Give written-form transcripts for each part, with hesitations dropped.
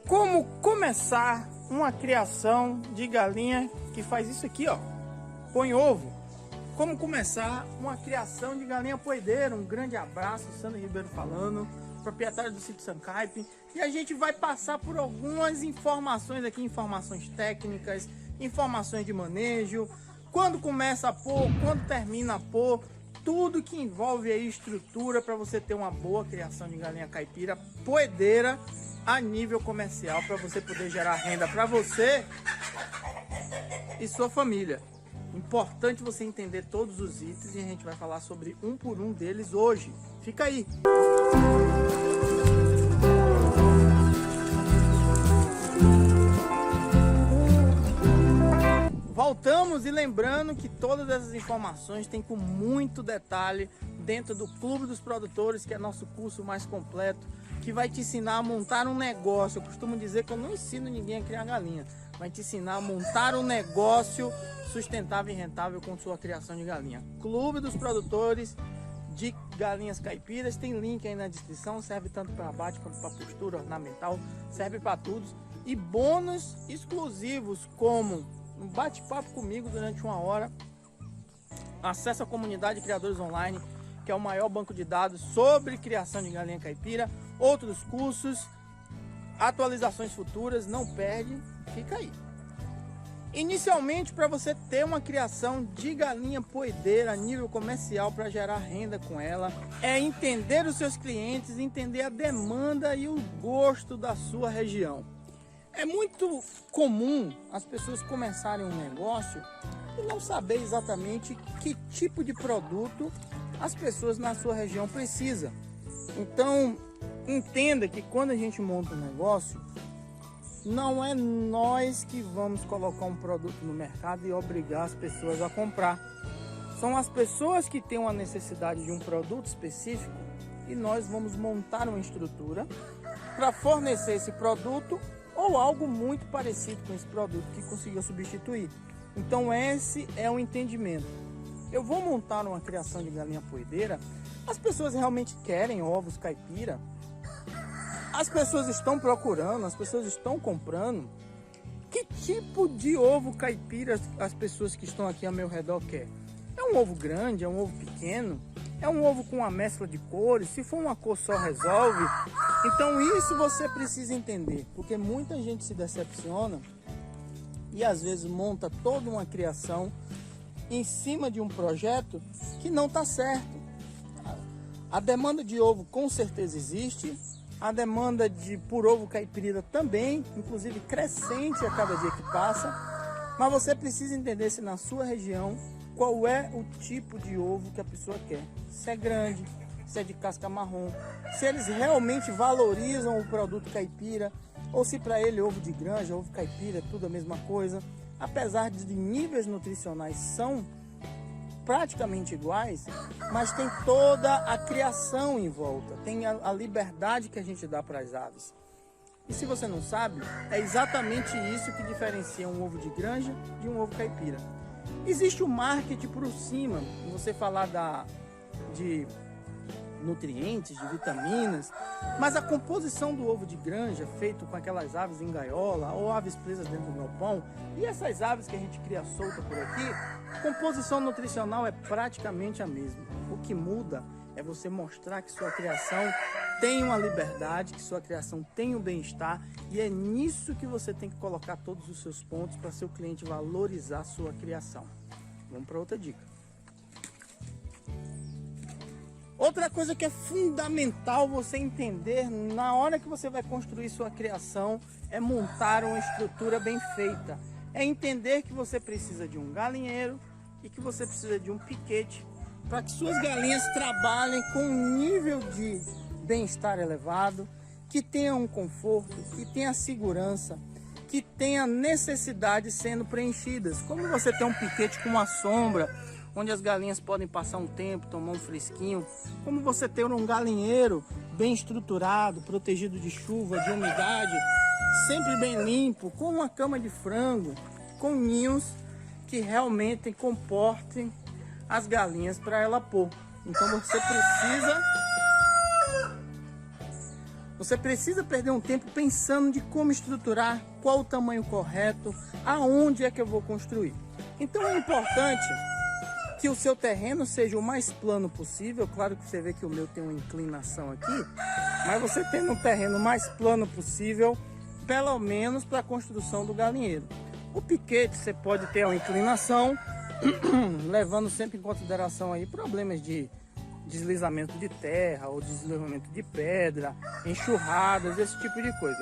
Como começar uma criação de galinha que faz isso aqui, ó, põe ovo. Como começar uma criação de galinha poedeira. Um grande abraço, Sandro Ribeiro falando, proprietário do sítio Sancaipe. E a gente vai passar por algumas informações aqui, informações técnicas, informações de manejo, quando começa a pôr, quando termina a pôr, tudo que envolve aí estrutura para você ter uma boa criação de galinha caipira poedeira a nível comercial, para você poder gerar renda para você e sua família. Importante você entender todos os itens e a gente vai falar sobre um por um deles hoje. Fica aí! Voltamos e lembrando que todas essas informações tem com muito detalhe dentro do Clube dos Produtores, que é nosso curso mais completo, que vai te ensinar a montar um negócio. Eu costumo dizer que eu não ensino ninguém a criar galinha, vai te ensinar a montar um negócio sustentável e rentável com sua criação de galinha. Clube dos Produtores de Galinhas Caipiras, tem link aí na descrição, serve tanto para abate quanto para postura ornamental, serve para tudo. E bônus exclusivos como um bate-papo comigo durante 1 hora, acesso à comunidade de criadores online, que é o maior banco de dados sobre criação de galinha caipira, outros cursos, atualizações futuras, não perde, fica aí. Inicialmente, para você ter uma criação de galinha poedeira a nível comercial para gerar renda com ela, é entender os seus clientes, entender a demanda e o gosto da sua região. É muito comum as pessoas começarem um negócio e não saber exatamente que tipo de produto as pessoas na sua região precisam. Então, entenda que quando a gente monta um negócio, não é nós que vamos colocar um produto no mercado e obrigar as pessoas a comprar. São as pessoas que têm uma necessidade de um produto específico e nós vamos montar uma estrutura para fornecer esse produto ou algo muito parecido com esse produto que consiga substituir. Então esse é o entendimento. Eu vou montar uma criação de galinha poedeira, as pessoas realmente querem ovos caipira, as pessoas estão procurando, as pessoas estão comprando. Que tipo de ovo caipira as pessoas que estão aqui ao meu redor querem? É um ovo grande, é um ovo pequeno, é um ovo com uma mescla de cores, se for uma cor só resolve. Então isso você precisa entender, porque muita gente se decepciona e às vezes monta toda uma criação em cima de um projeto que não está certo. A demanda de ovo com certeza existe, a demanda por ovo caipira também, inclusive crescente a cada dia que passa, mas você precisa entender se na sua região qual é o tipo de ovo que a pessoa quer. Se é grande, se é de casca marrom, se eles realmente valorizam o produto caipira, ou se para ele ovo de granja, ovo caipira, é tudo a mesma coisa. Apesar de níveis nutricionais são praticamente iguais, mas tem toda a criação em volta, tem a liberdade que a gente dá para as aves. E se você não sabe, é exatamente isso que diferencia um ovo de granja de um ovo caipira. Existe o marketing por cima, você falar de nutrientes, de vitaminas, mas a composição do ovo de granja, feito com aquelas aves em gaiola ou aves presas dentro do galpão, e essas aves que a gente cria solta por aqui, a composição nutricional é praticamente a mesma. O que muda é você mostrar que sua criação tem uma liberdade, que sua criação tem um bem-estar, e é nisso que você tem que colocar todos os seus pontos para seu cliente valorizar a sua criação. Vamos para outra dica. Outra coisa que é fundamental você entender na hora que você vai construir sua criação é montar uma estrutura bem feita. É entender que você precisa de um galinheiro e que você precisa de um piquete para que suas galinhas trabalhem com um nível de bem-estar elevado, que tenha um conforto, que tenha segurança, que tenha necessidades sendo preenchidas. Como você tem um piquete com uma sombra, onde as galinhas podem passar um tempo, tomar um fresquinho, como você ter um galinheiro bem estruturado, protegido de chuva, de umidade, sempre bem limpo, com uma cama de frango, com ninhos que realmente comportem as galinhas para ela pôr. Então você Você precisa perder um tempo pensando de como estruturar, qual o tamanho correto, aonde é que eu vou construir. Então é importante que o seu terreno seja o mais plano possível. Claro que você vê que o meu tem uma inclinação aqui, mas você tendo um terreno mais plano possível, pelo menos para a construção do galinheiro. O piquete você pode ter uma inclinação, levando sempre em consideração aí problemas de deslizamento de terra ou deslizamento de pedra, enxurradas, esse tipo de coisa.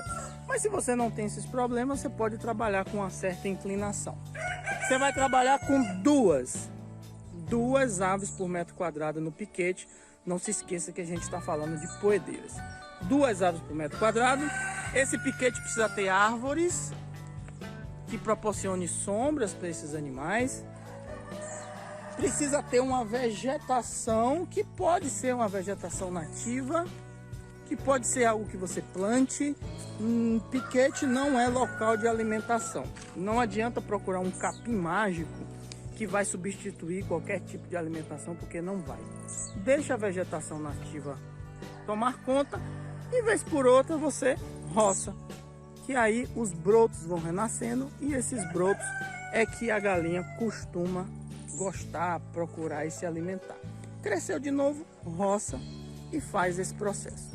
Mas se você não tem esses problemas, você pode trabalhar com uma certa inclinação. Você vai trabalhar com duas aves por metro quadrado no piquete. Não se esqueça que a gente está falando de poedeiras. 2 aves por metro quadrado. Esse piquete precisa ter árvores que proporcione sombras para esses animais. Precisa ter uma vegetação que pode ser uma vegetação nativa, que pode ser algo que você plante. Piquete não é local de alimentação. Não adianta procurar um capim mágico que vai substituir qualquer tipo de alimentação, porque não vai. Deixa a vegetação nativa tomar conta e vez por outra você roça, que aí os brotos vão renascendo, e esses brotos é que a galinha costuma gostar, procurar e se alimentar. Cresceu de novo, roça e faz esse processo.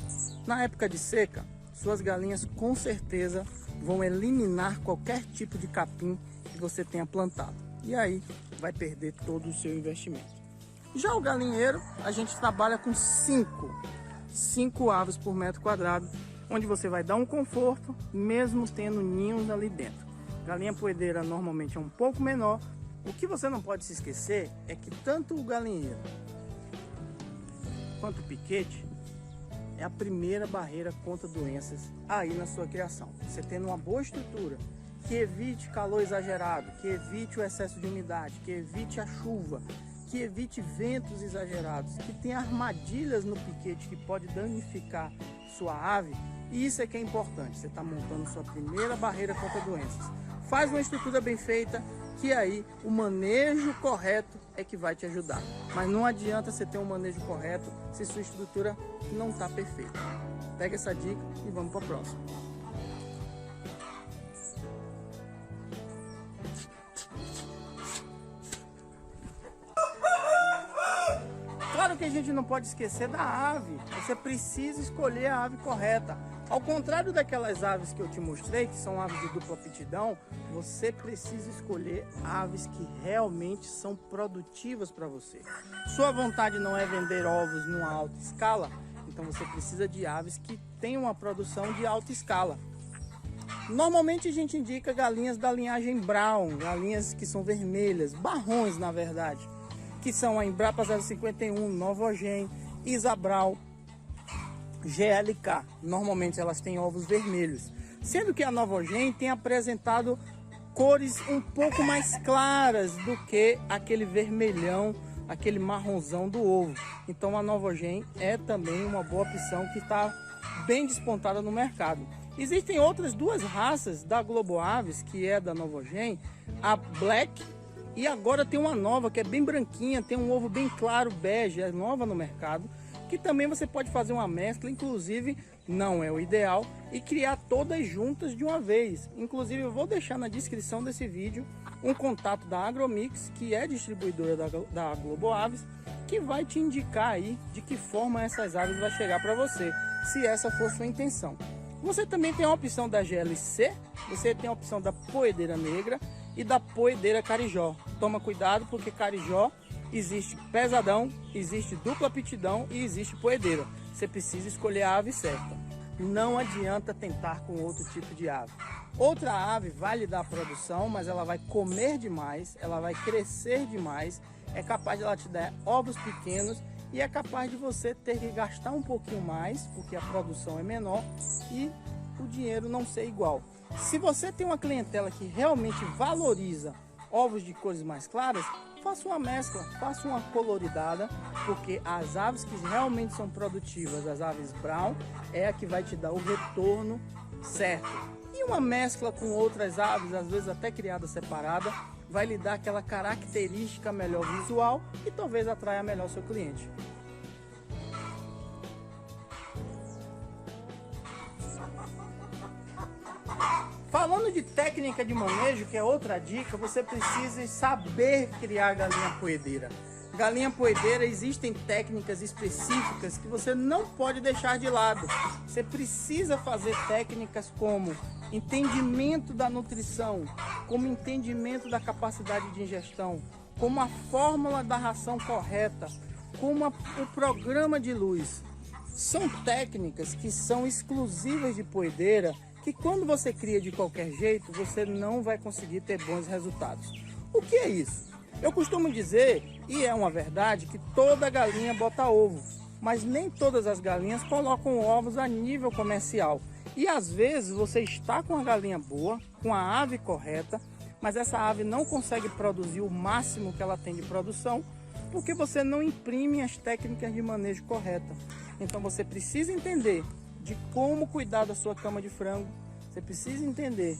Na época de seca, suas galinhas com certeza vão eliminar qualquer tipo de capim que você tenha plantado, e aí vai perder todo o seu investimento. Já o galinheiro, a gente trabalha com 5 aves por metro quadrado, onde você vai dar um conforto, mesmo tendo ninhos ali dentro. Galinha poedeira normalmente é um pouco menor. O que você não pode se esquecer é que tanto o galinheiro quanto o piquete é a primeira barreira contra doenças aí na sua criação. Você tendo uma boa estrutura, que evite calor exagerado, que evite o excesso de umidade, que evite a chuva, que evite ventos exagerados, que tenha armadilhas no piquete que pode danificar sua ave. E isso é que é importante. Você está montando sua primeira barreira contra doenças. Faz uma estrutura bem feita, que aí o manejo correto é que vai te ajudar. Mas não adianta você ter um manejo correto se sua estrutura não está perfeita. Pega essa dica e vamos para a próxima. Claro que a gente não pode esquecer da ave. Você precisa escolher a ave correta. Ao contrário daquelas aves que eu te mostrei, que são aves de dupla aptidão, você precisa escolher aves que realmente são produtivas para você. Sua vontade não é vender ovos numa alta escala, então você precisa de aves que tenham uma produção de alta escala. Normalmente a gente indica galinhas da linhagem Brown, galinhas que são vermelhas, barrões na verdade, que são a Embrapa 051, Novogen, Isabral, GLK. Normalmente elas têm ovos vermelhos, sendo que a Novogen tem apresentado cores um pouco mais claras do que aquele vermelhão, aquele marronzão do ovo. Então a Novogen é também uma boa opção que está bem despontada no mercado. Existem outras 2 raças da Globo Aves, que é da Novogen, a Black, e agora tem uma nova que é bem branquinha, tem um ovo bem claro, bege, é nova no mercado, que também você pode fazer uma mescla, inclusive não é o ideal, e criar todas juntas de uma vez. Inclusive eu vou deixar na descrição desse vídeo um contato da Agromix, que é distribuidora da Globo Aves, que vai te indicar aí de que forma essas aves vai chegar para você, se essa for sua intenção. Você também tem a opção da GLC, você tem a opção da poedeira negra e da poedeira carijó. Toma cuidado, porque carijó existe pesadão, existe dupla aptidão e existe poedeira. Você precisa escolher a ave certa. Não adianta tentar com outro tipo de ave. Outra ave vai lhe dar produção, mas ela vai comer demais, ela vai crescer demais, é capaz de ela te dar ovos pequenos e é capaz de você ter que gastar um pouquinho mais, porque a produção é menor e o dinheiro não ser igual. Se você tem uma clientela que realmente valoriza ovos de cores mais claras, faça uma mescla, faça uma coloridada, porque as aves que realmente são produtivas, as aves Brown, é a que vai te dar o retorno certo. E uma mescla com outras aves, às vezes até criada separada, vai lhe dar aquela característica melhor visual e talvez atraia melhor seu cliente. Falando de técnica de manejo, que é outra dica, você precisa saber criar galinha poedeira. Galinha poedeira, existem técnicas específicas que você não pode deixar de lado. Você precisa fazer técnicas como entendimento da nutrição, como entendimento da capacidade de ingestão, como a fórmula da ração correta, como o programa de luz. São técnicas que são exclusivas de poedeira, que quando você cria de qualquer jeito, você não vai conseguir ter bons resultados. O que é isso? Eu costumo dizer, e é uma verdade, que toda galinha bota ovo, mas nem todas as galinhas colocam ovos a nível comercial. E às vezes você está com a galinha boa, com a ave correta, mas essa ave não consegue produzir o máximo que ela tem de produção, porque você não imprime as técnicas de manejo correta. Então você precisa entender de como cuidar da sua cama de frango, você precisa entender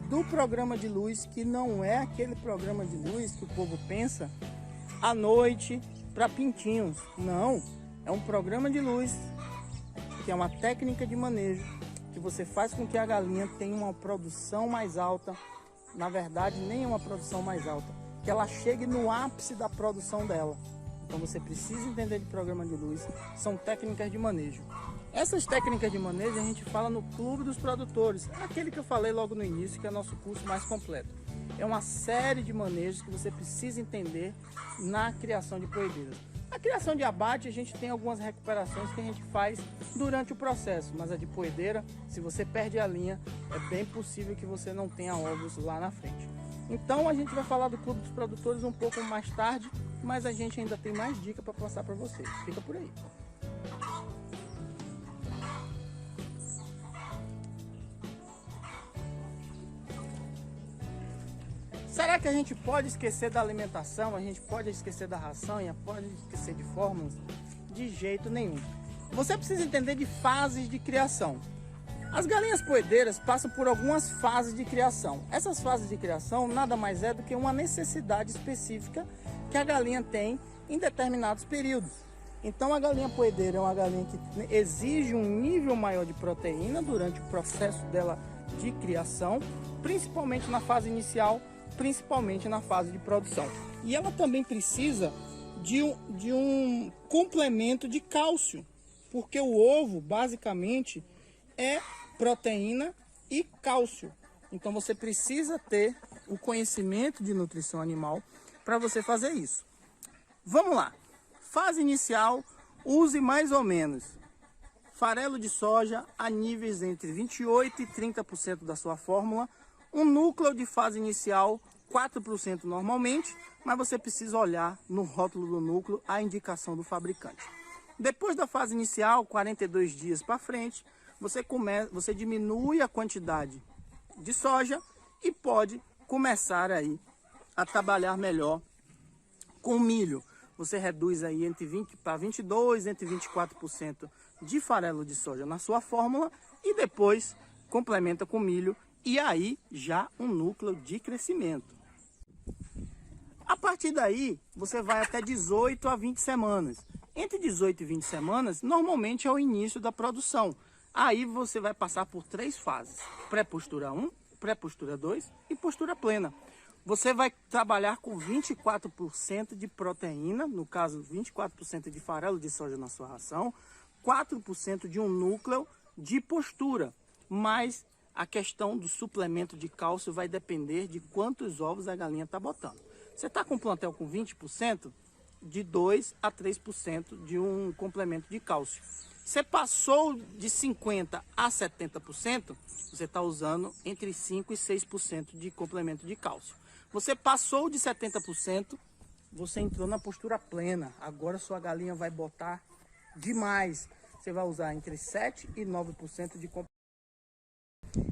do programa de luz, que não é aquele programa de luz que o povo pensa à noite para pintinhos. Não, é um programa de luz que é uma técnica de manejo que você faz com que a galinha tenha uma produção mais alta. Na verdade, nem uma produção mais alta, que ela chegue no ápice da produção dela. Então você precisa entender de programa de luz, são técnicas de manejo. Essas técnicas de manejo a gente fala no Clube dos Produtores, aquele que eu falei logo no início, que é o nosso curso mais completo. É uma série de manejos que você precisa entender na criação de poedeiras. A criação de abate, a gente tem algumas recuperações que a gente faz durante o processo, mas a de poedeira, se você perde a linha, é bem possível que você não tenha ovos lá na frente. Então a gente vai falar do Clube dos Produtores um pouco mais tarde, mas a gente ainda tem mais dicas para passar para vocês. Fica por aí. Será que a gente pode esquecer da alimentação? A gente pode esquecer da ração e pode esquecer de fórmulas? De jeito nenhum. Você precisa entender de fases de criação. As galinhas poedeiras passam por algumas fases de criação. Essas fases de criação nada mais é do que uma necessidade específica que a galinha tem em determinados períodos. Então a galinha poedeira é uma galinha que exige um nível maior de proteína durante o processo dela de criação, principalmente na fase inicial, principalmente na fase de produção. E ela também precisa de um complemento de cálcio, porque o ovo basicamente é proteína e cálcio. Então você precisa ter o conhecimento de nutrição animal para você fazer isso. Vamos lá. Fase inicial, use mais ou menos farelo de soja a níveis entre 28% e 30% da sua fórmula. Um núcleo de fase inicial, 4% normalmente, mas você precisa olhar no rótulo do núcleo a indicação do fabricante. Depois da fase inicial, 42 dias para frente, você diminui a quantidade de soja e pode começar aí a trabalhar melhor com milho. Você reduz aí entre 20 para 22, entre 24% de farelo de soja na sua fórmula e depois complementa com milho e aí já um núcleo de crescimento. A partir daí, você vai até 18 a 20 semanas. Entre 18 e 20 semanas, normalmente é o início da produção. Aí você vai passar por 3 fases: pré-postura 1, pré-postura 2 e postura plena. Você vai trabalhar com 24% de proteína, no caso 24% de farelo de soja na sua ração, 4% de um núcleo de postura, mas a questão do suplemento de cálcio vai depender de quantos ovos a galinha está botando. Você está com um plantel com 20%, de 2 a 3% de um complemento de cálcio. Você passou de 50% a 70%, você está usando entre 5% e 6% de complemento de cálcio. Você passou de 70%, você entrou na postura plena. Agora sua galinha vai botar demais. Você vai usar entre 7% e 9% de complemento.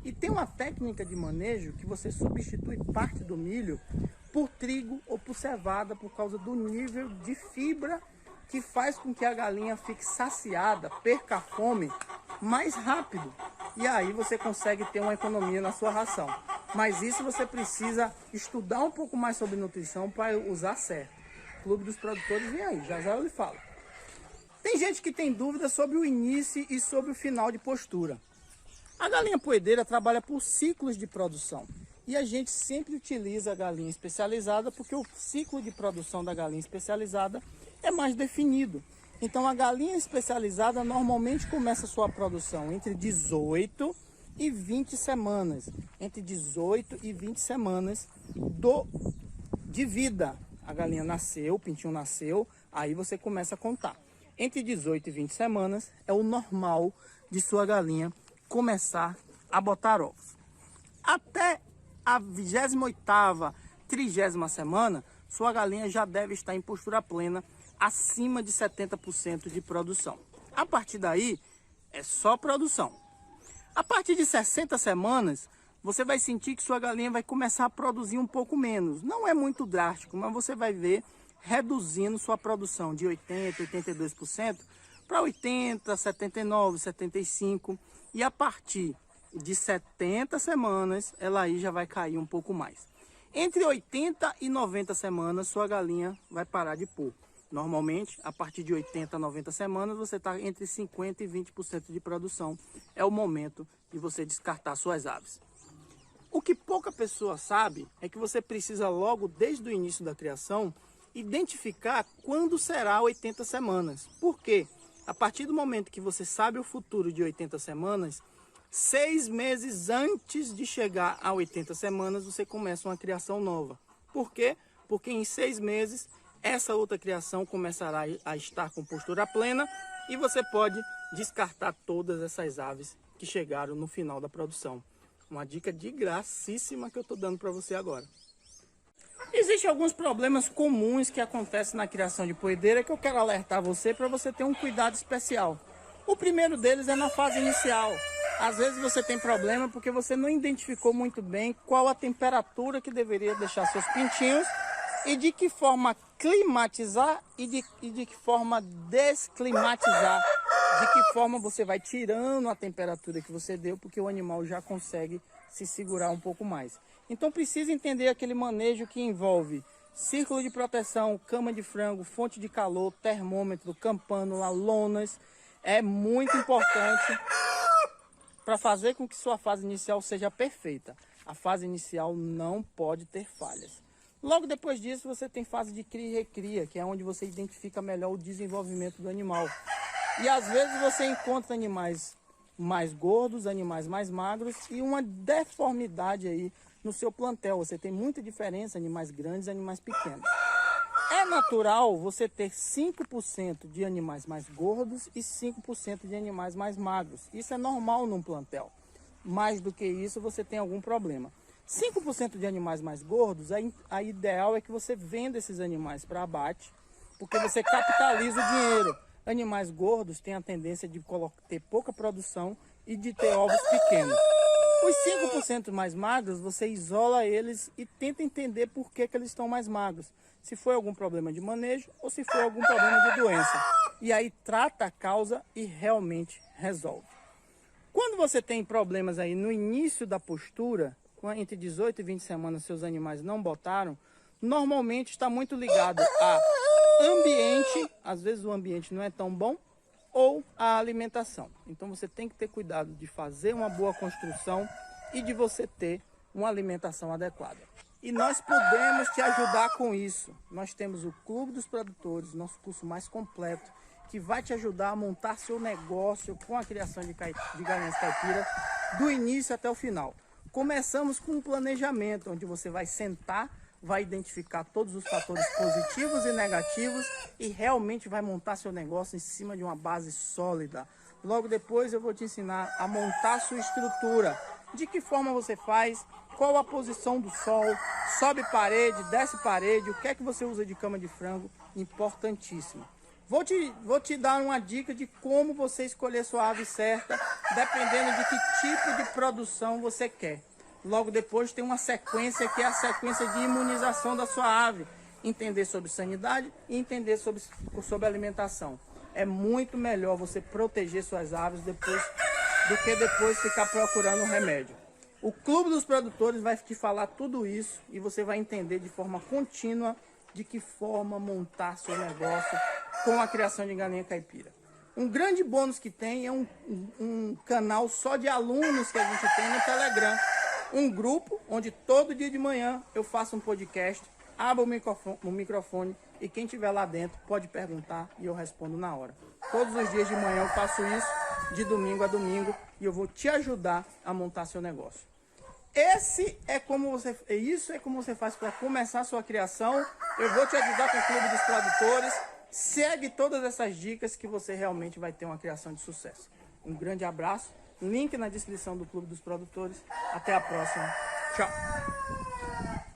E tem uma técnica de manejo que você substitui parte do milho por trigo ou por cevada por causa do nível de fibra que faz com que a galinha fique saciada, perca a fome mais rápido. E aí você consegue ter uma economia na sua ração. Mas isso você precisa estudar um pouco mais sobre nutrição para usar certo. O Clube dos Produtores vem aí, já já eu lhe falo. Tem gente que tem dúvidas sobre o início e sobre o final de postura. A galinha poedeira trabalha por ciclos de produção. E a gente sempre utiliza a galinha especializada porque o ciclo de produção da galinha especializada é mais definido. Então a galinha especializada normalmente começa a sua produção entre 18 e 20 semanas. Entre 18 e 20 semanas de vida. A galinha nasceu, o pintinho nasceu, aí você começa a contar. Entre 18 e 20 semanas é o normal de sua galinha começar a botar ovos. Até a 28ª, 30ª semana, sua galinha já deve estar em postura plena, acima de 70% de produção. A partir daí, é só produção. A partir de 60 semanas, você vai sentir que sua galinha vai começar a produzir um pouco menos. Não é muito drástico, mas você vai ver reduzindo sua produção de 80%, 82% para 80%, 79%, 75%. E a partir de 70 semanas, ela aí já vai cair um pouco mais. Entre 80 e 90 semanas, sua galinha vai parar de pôr. Normalmente, a partir de 80 a 90 semanas, você está entre 50% e 20% de produção. É o momento de você descartar suas aves. O que pouca pessoa sabe é que você precisa logo, desde o início da criação, identificar quando será 80 semanas. Por quê? A partir do momento que você sabe o futuro de 80 semanas, 6 meses antes de chegar a 80 semanas, você começa uma criação nova. Por quê? Porque em 6 meses, essa outra criação começará a estar com postura plena e você pode descartar todas essas aves que chegaram no final da produção. Uma dica de gracíssima que eu estou dando para você agora. Existem alguns problemas comuns que acontecem na criação de poedeira que eu quero alertar você para você ter um cuidado especial. O primeiro deles é na fase inicial. Às vezes você tem problema porque você não identificou muito bem qual a temperatura que deveria deixar seus pintinhos e de que forma climatizar e de que forma desclimatizar. De que forma você vai tirando a temperatura que você deu, porque o animal já consegue se segurar um pouco mais. Então precisa entender aquele manejo que envolve círculo de proteção, cama de frango, fonte de calor, termômetro, campânula, lonas. É muito importante para fazer com que sua fase inicial seja perfeita. A fase inicial não pode ter falhas. Logo depois disso você tem fase de cria e recria, que é onde você identifica melhor o desenvolvimento do animal. E às vezes você encontra animais mais gordos, animais mais magros e uma deformidade aí no seu plantel. Você tem muita diferença, animais grandes e animais pequenos. É natural você ter 5% de animais mais gordos e 5% de animais mais magros. Isso é normal num plantel. Mais do que isso, você tem algum problema. 5% de animais mais gordos, a ideal é que você venda esses animais para abate, porque você capitaliza o dinheiro. Animais gordos têm a tendência de ter pouca produção e de ter ovos pequenos. Os 5% mais magros, você isola eles e tenta entender por que eles estão mais magros. Se foi algum problema de manejo ou se foi algum problema de doença. E aí trata a causa e realmente resolve. Quando você tem problemas aí no início da postura, entre 18 e 20 semanas seus animais não botaram, normalmente está muito ligado a ambiente, às vezes o ambiente não é tão bom, ou a alimentação. Então você tem que ter cuidado de fazer uma boa construção e de você ter uma alimentação adequada. E nós podemos te ajudar com isso. Nós temos o Clube dos Produtores, nosso curso mais completo, que vai te ajudar a montar seu negócio com a criação de galinhas caipira do início até o final. Começamos com um planejamento, onde você vai sentar, vai identificar todos os fatores positivos e negativos e realmente vai montar seu negócio em cima de uma base sólida. Logo depois eu vou te ensinar a montar sua estrutura. De que forma você faz, qual a posição do sol, sobe parede, desce parede, o que é que você usa de cama de frango, importantíssimo. Vou te dar uma dica de como você escolher sua ave certa, dependendo de que tipo de produção você quer. Logo depois tem uma sequência que é a sequência de imunização da sua ave. Entender sobre sanidade e entender sobre alimentação. É muito melhor você proteger suas aves do que depois ficar procurando um remédio. O Clube dos Produtores vai te falar tudo isso e você vai entender de forma contínua de que forma montar seu negócio com a criação de galinha caipira. Um grande bônus que tem é um canal só de alunos que a gente tem no Telegram. Um grupo onde todo dia de manhã eu faço um podcast, abro o microfone e quem estiver lá dentro pode perguntar e eu respondo na hora. Todos os dias de manhã eu faço isso, de domingo a domingo, e eu vou te ajudar a montar seu negócio. Isso é como você faz para começar a sua criação. Eu vou te ajudar com o Clube dos Produtores. Segue todas essas dicas que você realmente vai ter uma criação de sucesso. Um grande abraço. Link na descrição do Clube dos Produtores. Até a próxima. Tchau.